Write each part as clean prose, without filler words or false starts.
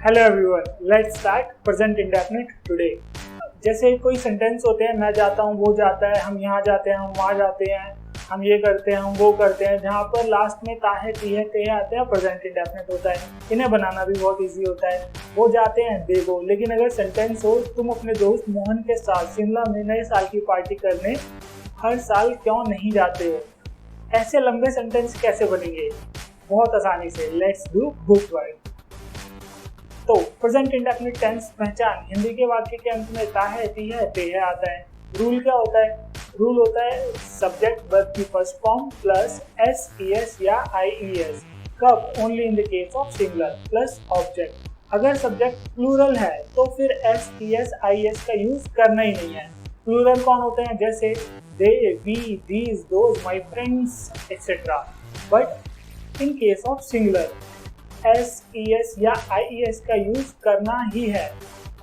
Hello everyone, let's start present indefinite today. जैसे कोई sentence होते हैं, मैं जाता हूँ, वो जाता है, हम यहाँ जाते हैं, हम वहाँ जाते हैं, हम ये करते हैं, हम वो करते हैं, जहाँ पर लास्ट में ता है, टी है, ते आते हैं, प्रेजेंट इंडेफिनिट होता है। इन्हें बनाना भी बहुत इजी होता है। वो जाते हैं, दे गो। लेकिन अगर सेंटेंस हो, तुम अपने दोस्त मोहन के साथ शिमला में नए साल की पार्टी करने हर साल क्यों नहीं जाते हो? ऐसे लंबे सेंटेंस कैसे बनेंगे? बहुत आसानी से। Let's do book word. तो प्रेजेंट इंडेफिनिट टेंस पहचान। हिंदी के वाक्य के अंत में ता है, ती है, ते है आता है। रूल क्या होता है? रूल होता है सब्जेक्ट वर्ब की first form plus S, E S या आई ई एस। कब? Only in the case of singular plus object. अगर सब्जेक्ट प्लूरल है तो फिर S, E S, I S का यूज करना ही नहीं है। प्लूरल कौन होते हैं? जैसे they, we, these, those, my friends etcetera. But in case of singular S, E S या आई ई एस का यूज करना ही है।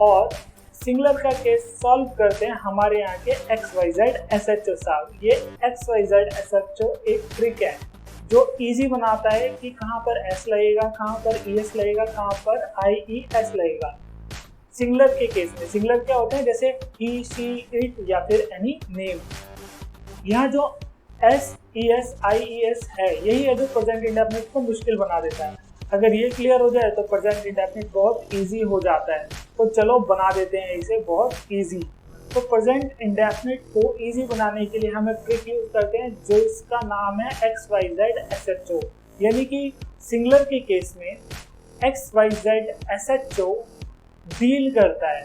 और सिंगुलर का केस सॉल्व करते हैं हमारे यहाँ के X Y Z S H O साहब। ये X Y Z S H O एक ट्रिक है जो इजी बनाता है कि कहाँ पर एस लगेगा, कहाँ पर ई एस लगेगा, कहाँ पर आई ई एस लगेगा। सिंगुलर के केस में सिंगुलर क्या होते हैं? जैसे ही, शी, इट या फिर एनी नेम। यहाँ जो एस, ई एस, आई ई एस है, यही है जो प्रेजेंट इंडेफिनिट को मुश्किल बना देता है। अगर ये क्लियर हो जाए तो प्रेजेंट इंडेफिनिट बहुत इजी हो जाता है। तो चलो बना देते हैं इसे बहुत इजी। तो प्रेजेंट इंडेफिनिट को इजी बनाने के लिए हम एक ट्रिक यूज करते हैं जो इसका नाम है X Y Z S H O. यानी कि सिंगुलर के केस में X Y Z S H O deal करता है।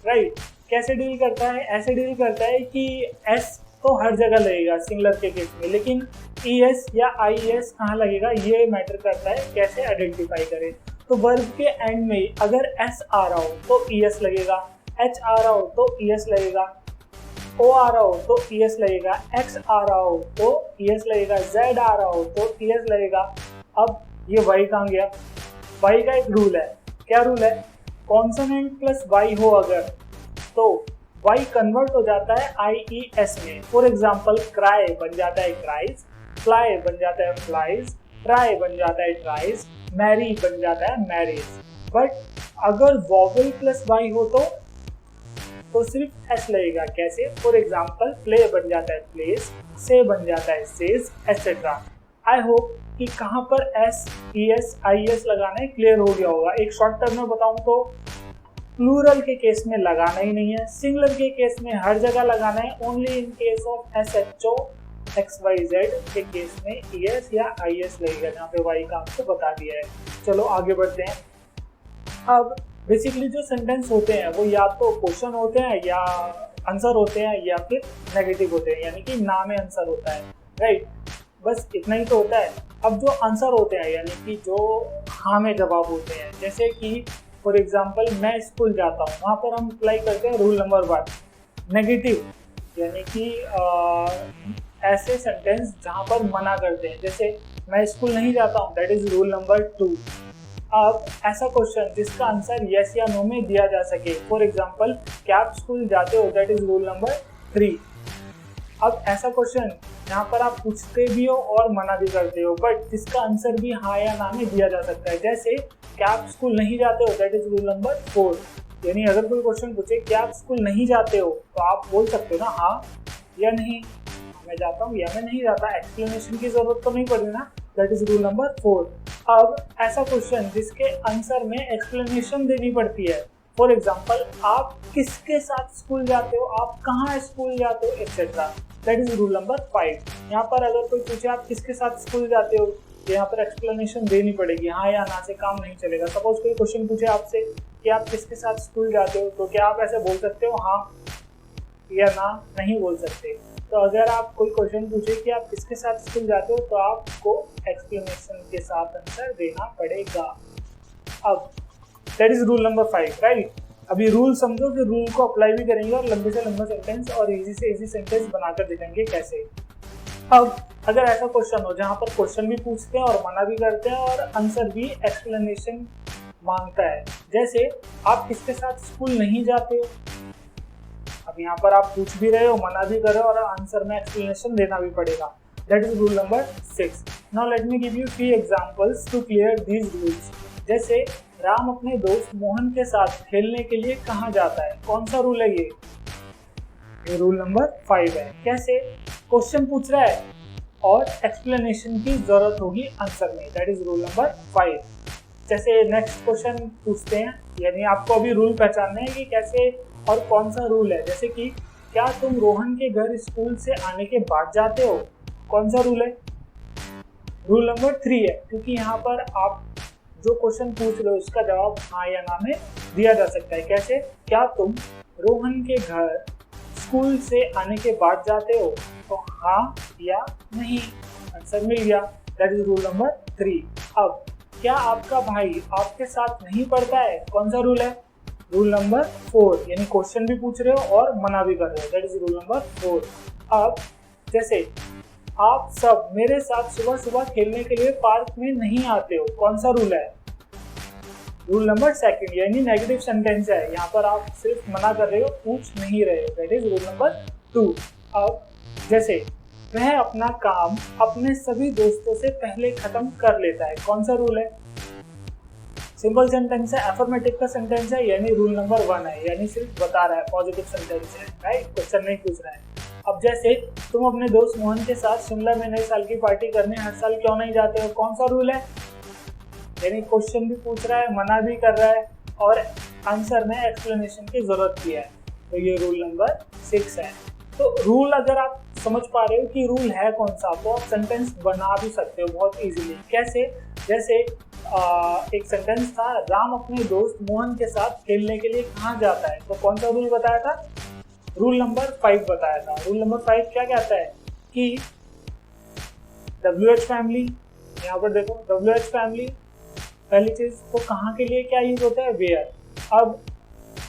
राइट? कैसे डील करता है? ऐसे डील करता है कि एस तो हर जगह लगेगा सिंगुलर के केस में, लेकिन ई एस या आई एस कहाँ लगेगा ये मैटर करता है। कैसे आइडेंटिफाई करें? तो वर्ब के एंड में अगर एस आ रहा हो तो ई एस लगेगा, एच आ रहा हो तो ई एस लगेगा, ओ आ रहा हो तो ई एस लगेगा, एक्स आ रहा हो तो ई एस लगेगा, जेड आ रहा हो तो ई एस लगेगा। अब ये वाई कहाँ गया? वाई का एक रूल है। क्या रूल है? कॉन्सोनेंट प्लस वाई हो अगर तो वाई कन्वर्ट हो जाता है आई ई एस में। फॉर एग्जाम्पल क्राई बन जाता है क्राइज, फ्लाई बन जाता है फ्लाइज, ट्राई बन जाता है ट्राइज, मैरी बन जाता है मैरीज। बट अगर वॉवल प्लस वाई हो तो सिर्फ एस लगेगा। कैसे? फॉर एग्जाम्पल प्ले बन जाता है प्लेस, से बन जाता है सेज एक्सेट्रा। आई होप कि कहाँ पर S, E S, I S लगाना है क्लियर हो गया होगा। एक शॉर्ट टर्म में बताऊं तो प्लूरल के केस में लगाना ही नहीं है, सिंगुलर के केस में हर जगह लगाना है। Only in case of S H O X Y Z के केस में ई एस या आई एस लगेगा, जहाँ पे वाई का आपको बता दिया है। चलो आगे बढ़ते हैं। अब बेसिकली जो सेंटेंस होते हैं वो या तो क्वेश्चन होते हैं या आंसर होते हैं या फिर नेगेटिव होते हैं, यानी कि ना में आंसर होता है। राइट? बस इतना ही तो होता है। अब जो आंसर होते हैं यानी कि जो हाँ में जवाब होते हैं, जैसे कि फॉर एग्जाम्पल मैं स्कूल जाता हूँ, वहाँ पर हम अप्लाई करते हैं रूल नंबर 1 नेगेटिव, यानी कि ऐसे सेंटेंस जहाँ पर मना करते हैं। जैसे मैं स्कूल नहीं जाता हूँ, दैट इज रूल नंबर 2। अब ऐसा क्वेश्चन जिसका आंसर यस या नो में दिया जा सके, फॉर एग्जाम्पल क्या आप स्कूल जाते हो, दैट इज रूल नंबर 3। अब ऐसा क्वेश्चन जहाँ पर आप पूछते भी हो और मना भी करते हो, बट जिसका आंसर भी हाँ या ना में दिया जा सकता है। जैसे क्या आप स्कूल नहीं जाते हो, दैट इज रूल नंबर 4। यानी अगर कोई क्वेश्चन पूछे क्या आप स्कूल नहीं जाते हो, तो आप बोल सकते हो ना हाँ या नहीं, मैं जाता हूँ या मैं नहीं जाता। एक्सप्लेनेशन की जरूरत तो नहीं पड़ी ना, दैट इज रूल नंबर 4। अब ऐसा क्वेश्चन जिसके आंसर में एक्सप्लेनेशन देनी पड़ती है, फॉर एग्जाम्पल आप किसके साथ स्कूल जाते हो, आप कहाँ स्कूल जाते हो etcetera, that is rule number 5। यहाँ पर अगर कोई पूछे आप किसके साथ स्कूल जाते हो, यहाँ पर एक्सप्लेनेशन देनी पड़ेगी। हाँ या ना से काम नहीं चलेगा। सपोज कोई क्वेश्चन पूछे आपसे कि आप किसके साथ स्कूल जाते हो, तो क्या आप ऐसे बोल सकते हो हाँ या ना? नहीं बोल सकते। तो अगर आप कोई क्वेश्चन पूछे कि आप किसके साथ स्कूल जाते हो, तो आपको एक्सप्लेनेशन के साथ आंसर देना पड़ेगा। अब that is rule number 5। Right? अभी रूल समझो, फिर रूल को अप्लाई भी करेंगे और लंबे से लंबा सेंटेंस और इजी से इजी सेंटेंस बनाकर दिखाएंगे कैसे। अब अगर ऐसा क्वेश्चन हो जहाँ पर क्वेश्चन भी पूछते हैं और मना भी करते हैं और आंसर भी एक्सप्लेनेशन मांगता है, जैसे आप किसके साथ स्कूल नहीं जाते हो, अब यहाँ पर आप पूछ भी रहे हो, मना भी कर रहे हो और आंसर में एक्सप्लेनेशन देना भी पड़ेगा। That is rule number 6। Now let me give you 3 examples to clear these rules. जैसे राम अपने दोस्त मोहन के साथ खेलने के लिए कहाँ जाता है? कौन सा रूल है ये रूल नंबर 5 है। कैसे? क्वेश्चन पूछ रहा है और एक्सप्लेनेशन की जरूरत होगी आंसर में, दैट इज रूल नंबर 5। जैसे नेक्स्ट क्वेश्चन पूछते हैं, यानी आपको अभी रूल पहचानना है कि कैसे और कौन सा रूल है। जैसे कि क्या तुम रोहन के घर स्कूल से आने के बाद जाते हो? कौन सा रूल है? रूल नंबर 3 है, क्योंकि यहाँ पर आप जो क्वेश्चन पूछ रहे हो उसका जवाब हाँ या ना में दिया जा सकता है। कैसे? क्या तुम रोहन के घर स्कूल से आने के बाद जाते हो? तो हाँ या नहीं, आंसर मिल गया, दैट इज रूल नंबर 3। अब क्या आपका भाई आपके साथ नहीं पढ़ता है? कौन सा रूल है? रूल नंबर 4, यानी क्वेश्चन भी पूछ रहे हो और मना भी कर रहे हो, दैट इज रूल नंबर 4। अब जैसे आप सब मेरे साथ सुबह सुबह खेलने के लिए पार्क में नहीं आते हो, कौन सा रूल है? रूल नंबर 2, यानी नेगेटिव सेंटेंस है, यहाँ पर आप सिर्फ मना कर रहे हो, पूछ नहीं रहे हो, दैट इज रूल नंबर 2। अब जैसे वह अपना काम अपने सभी दोस्तों से पहले खत्म कर लेता है, कौन सा रूल है? सिंपल सेंटेंस है, अफर्मेटिव का सेंटेंस है, यानी रूल नंबर 1 है, यानी सिर्फ बता रहा है, पॉजिटिव सेंटेंस है, राइट, क्वेश्चन नहीं पूछ रहा है। अब जैसे तुम अपने दोस्त मोहन के साथ शिमला में नए साल की पार्टी करने हर साल क्यों नहीं जाते हो? कौन सा रूल है? यानी क्वेश्चन भी पूछ रहा है, मना भी कर रहा है और आंसर में एक्सप्लेनेशन की जरूरत भी है, तो ये रूल नंबर 6 है। तो रूल अगर आप समझ पा रहे हो कि रूल है कौन सा, तो आप सेंटेंस बना भी सकते हो बहुत इजीली। कैसे? जैसे एक सेंटेंस था, राम अपने दोस्त मोहन के साथ खेलने के लिए कहाँ जाता है? तो कौन सा रूल बताया था? रूल नंबर 5 बताया था। रूल नंबर 5 क्या कहता है कि WH फैमिली, यहाँ पर देखो WH फैमिली पहली चीज, तो कहाँ के लिए क्या यूज होता है? वेयर। अब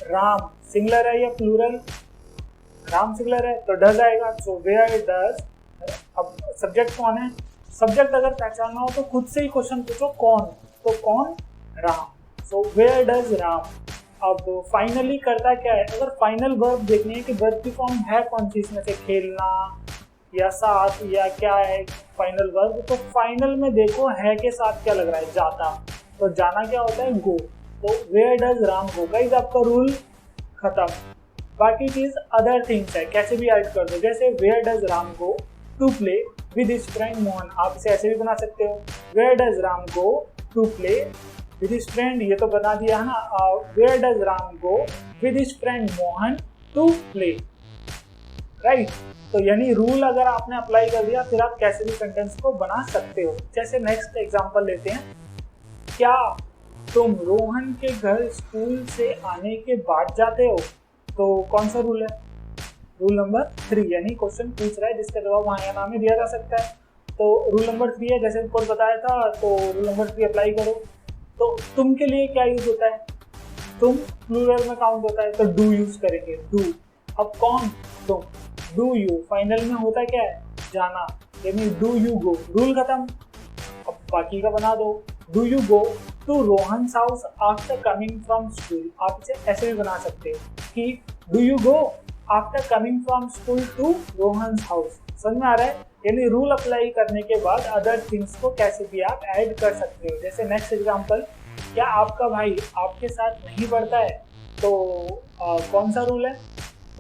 राम सिंगुलर है या प्लूरल? राम सिंगुलर है तो डज आएगा, सो वेयर डज। अब सब्जेक्ट कौन है? सब्जेक्ट अगर पहचानना हो तो खुद से ही क्वेश्चन पूछो, कौन? तो कौन? Ram, so where does Ram. अब फाइनली करता क्या है? अगर फाइनल वर्ब देखनी है कि वर्ब की फॉर्म है कौन सी इसमें से, खेलना या साथ या क्या है फाइनल वर्ब, तो फाइनल में देखो है के साथ क्या लग रहा है? जाता, तो जाना क्या होता है? गो, तो where does Ram go. Guys आपका रूल खत्म। बाकी चीज अदर थिंग्स है, कैसे भी ऐड कर दो, जैसे where does Ram go to play with his friend Mohan, आप इसे ऐसे भी बना सकते हो, where does Ram go to play with his friend, ये तो बना दिया है ना, where does Ram go with his friend Mohan to play, right. तो यानी रूल अगर आपने अप्लाई कर दिया फिर आप कैसे भी सेंटेंस को बना सकते हो। जैसे नेक्स्ट एग्जांपल लेते हैं, क्या तुम रोहन के घर स्कूल से आने के बाद जाते हो? तो कौन सा रूल है? रूल नंबर 3, यानी क्वेश्चन पूछ रहा है जिसका जवाब हाँ या ना में दिया जा सकता है, तो रूल नंबर 3 है, जैसे ऊपर बताया था, तो रूल नंबर 3 अप्लाई करो। तो तुम के लिए क्या यूज होता है? तुम प्लूरल में काउंट होता है, तो डू यूज करेंगे, डू। अब कौन? तुम, डू यू, फाइनल में होता क्या है? जाना, यानी डू यू गो, रूल खत्म। अब बाकी का बना दो, do you go to Rohan's house after coming from school, आप इसे ऐसे भी बना सकते हो कि do you go after coming from school to Rohan's house. समझ में आ रहा है? यानी रूल अप्लाई करने के बाद अदर थिंग्स को कैसे भी आप ऐड कर सकते हो। जैसे नेक्स्ट एग्जांपल, क्या आपका भाई आपके साथ नहीं पढ़ता है? तो कौन सा रूल है?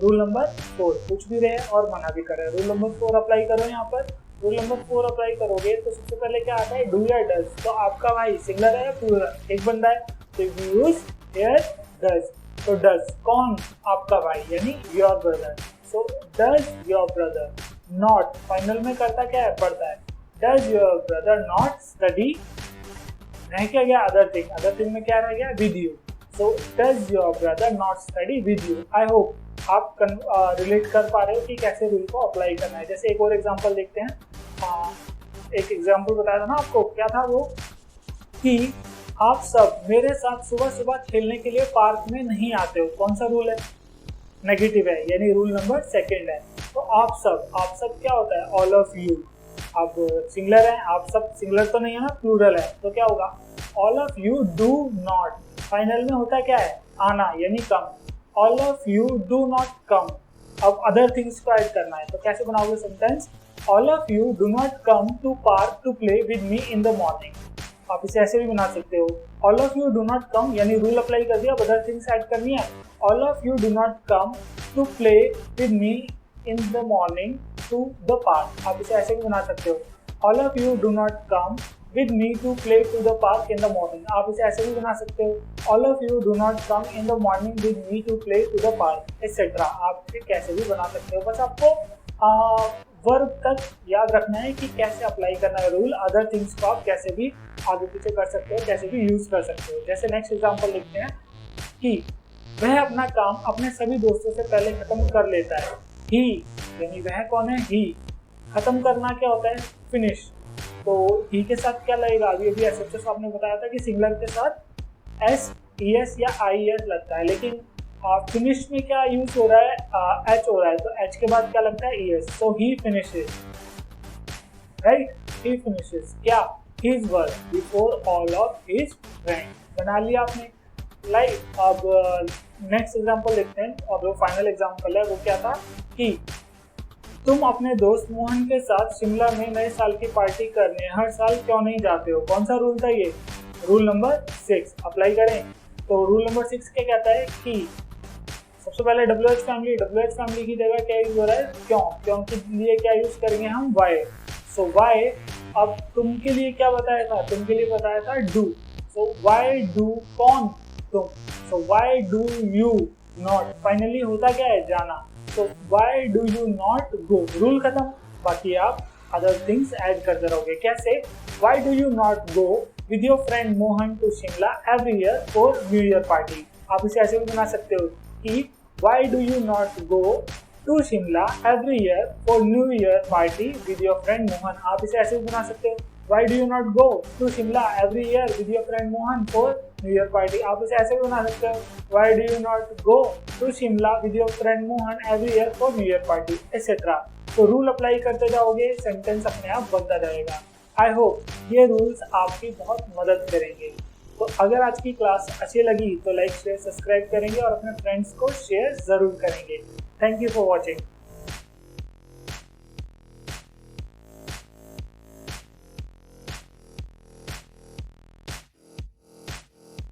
रूल नंबर 4, पूछ भी रहे हैं और मना भी कर रहे हैं। रूल नंबर 4 अप्लाई करो। यहाँ पर रूल नंबर 4 अप्लाई करोगे तो सबसे पहले क्या आता है? डू या डज। तो आपका भाई सिंगुलर है या प्लूरल? एक बंदा है, तो यूज हियर डज, तो डज कौन? आपका भाई, यानी your brother, so does your brother not, final में करता क्या है? पढ़ता है, does your brother not study, रह क्या गया? अदर थिंग, अदर थिंग में क्या रह गया? With you, so does your brother not study with you. I hope आप रिलेट कर पा रहे हो कि कैसे रूल को अप्लाई करना है। जैसे एक और एग्जांपल देखते हैं, एक एग्जांपल बताया था ना आपको, क्या था वो, कि आप सब मेरे साथ सुबह सुबह खेलने के लिए पार्क में नहीं आते हो। कौन सा रूल है? नेगेटिव है, यानी रूल नंबर 2 है। तो आप सब क्या होता है? All of you. अब सिंगुलर है, आप सब सिंगुलर तो नहीं है ना, प्लूरल है, तो क्या होगा? All of you do not, final में होता क्या है? आना, यानी come, all of you do not come. अब अदर थिंग्स को ऐड करना है, तो कैसे बनाओगे sentence? All of you do not come to park to play with me in the morning. आप इसे ऐसे भी बना सकते हो। All of you do not come, यानी रूल अप्लाई कर दिया, अदर थिंग्स ऐड करनी है। All of you do not come to play with me in the morning to the park, आप इसे ऐसे भी बना सकते हो। All of you do not come with me to play to the park in the morning, आप इसे ऐसे भी बना सकते हो। All of you do not come in the morning with me to play to the park etcetera, आप इसे कैसे भी बना सकते हो। बस आपको वर्ब तक याद रखना है कि कैसे अप्लाई करना है रूल, अदर थिंग्स को आप कैसे भी आगे पीछे कर सकते हो, कैसे भी यूज कर सकते हो। जैसे नेक्स्ट एग्जांपल लिखते हैं कि वह अपना काम अपने सभी दोस्तों से पहले खत्म कर लेता है। ही यानी वह कौन है, ही। खत्म करना क्या होता है, फिनिश। तो ही के साथ क्या लगेगा, अभी एसएचएस आपने बताया था कि सिंगुलर के साथ एस ई एस या आई एस लगता है, लेकिन फिनिश में क्या यूज हो रहा है, एच हो रहा है, तो एच के बाद क्या लगता है, ई एस। सो ही फिनिशेस, राइट, ही फिनिशेस क्या, his work before all of his friends. बना लिया आपने। लाइक अब नेक्स्ट एग्जांपल देखते हैं, और जो फाइनल एग्जांपल है वो क्या था कि तुम अपने दोस्त मोहन के साथ शिमला में नए साल की पार्टी करने हर साल क्यों नहीं जाते हो। कौन सा रूल था ये, रूल नंबर 6 अप्लाई करें। तो रूल नंबर 6 क्या कहता है कि सबसे पहले WH फैमिली की जगह क्या यूज हो रहा है, क्यों के लिए क्या यूज करेंगे हम, वाई। सो वाई, अब तुम के लिए क्या बताया था, तुम के लिए बताया था डू। सो वाई डू, कौन, तुम। So why do you not, finally होता क्या है, जाना। तो why do you not go, rule खत्म। बाकी आप अदर थिंग्स ऐड करते रहोगे। कैसे, why do you not go with your friend Mohan to Shimla every year for new year party. आप इसे ऐसे भी बना सकते हो कि why do you not go to Shimla every year for New Year party with your friend Mohan। आप इसे ऐसे भी बना सकते हो, why do you not go to Shimla every year with your friend Mohan for New Year party। आप इसे ऐसे भी बना सकते हो, why do you not go to Shimla with your friend Mohan every year for New Year party etc। तो rule apply करते जाओगे, सेंटेंस अपने आप बनता जाएगा। आई होप ये रूल्स आपकी बहुत मदद करेंगे। तो अगर आज की क्लास अच्छी लगी तो लाइक शेयर सब्सक्राइब करेंगे और अपने फ्रेंड्स को शेयर ज़रूर करेंगे। Thank you for watching.